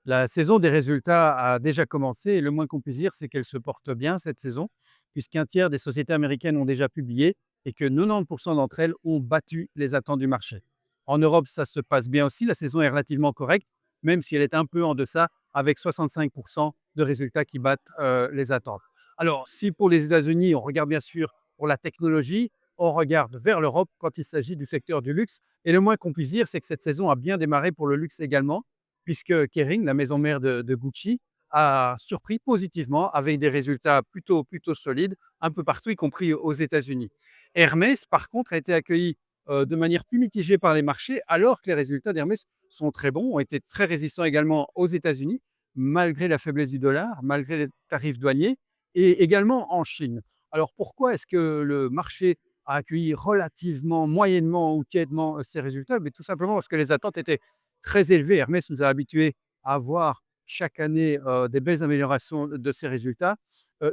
La saison des résultats a déjà commencé et le moins qu'on puisse dire, c'est qu'elle se porte bien cette saison, puisqu'un tiers des sociétés américaines ont déjà publié et que 90% d'entre elles ont battu les attentes du marché. En Europe, ça se passe bien aussi, la saison est relativement correcte, même si elle est un peu en deçà, avec 65% de résultats qui battent les attentes. Alors, si pour les États-Unis, on regarde bien sûr pour la technologie, on regarde vers l'Europe quand il s'agit du secteur du luxe. Et le moins qu'on puisse dire, c'est que cette saison a bien démarré pour le luxe également puisque Kering, la maison mère de Gucci, a surpris positivement avec des résultats plutôt solides un peu partout, y compris aux États-Unis. Hermès, par contre, a été accueilli de manière plus mitigée par les marchés, alors que les résultats d'Hermès sont très bons, ont été très résistants également aux États-Unis, malgré la faiblesse du dollar, malgré les tarifs douaniers, et également en Chine. Alors pourquoi est-ce que le marché a accueilli relativement, moyennement ou tièdement ces résultats? Mais tout simplement parce que les attentes étaient très élevé. Hermès nous a habitués à avoir chaque année des belles améliorations de ces résultats.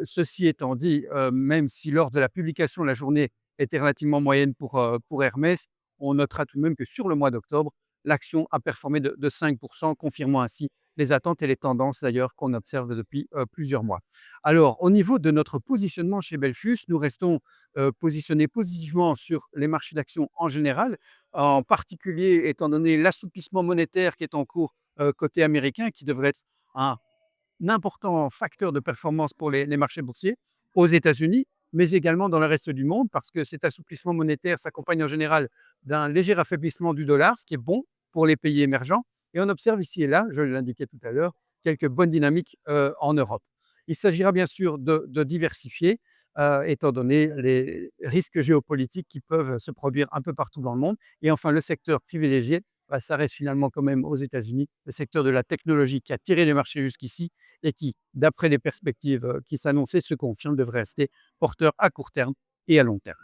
Ceci étant dit, même si lors de la publication, la journée était relativement moyenne pour Hermès, on notera tout de même que sur le mois d'octobre, l'action a performé de 5%, confirmant ainsi les attentes et les tendances d'ailleurs qu'on observe depuis plusieurs mois. Alors, au niveau de notre positionnement chez Belfius, nous restons positionnés positivement sur les marchés d'actions en général, en particulier étant donné l'assouplissement monétaire qui est en cours côté américain, qui devrait être un important facteur de performance pour les marchés boursiers aux États-Unis, mais également dans le reste du monde, parce que cet assouplissement monétaire s'accompagne en général d'un léger affaiblissement du dollar, ce qui est bon pour les pays émergents. Et on observe ici et là, je l'indiquais tout à l'heure, quelques bonnes dynamiques en Europe. Il s'agira bien sûr de diversifier, étant donné les risques géopolitiques qui peuvent se produire un peu partout dans le monde. Et enfin, le secteur privilégié, bah, ça reste finalement quand même aux États-Unis, le secteur de la technologie qui a tiré les marchés jusqu'ici et qui, d'après les perspectives qui s'annonçaient, se confirme, devrait rester porteur à court terme et à long terme.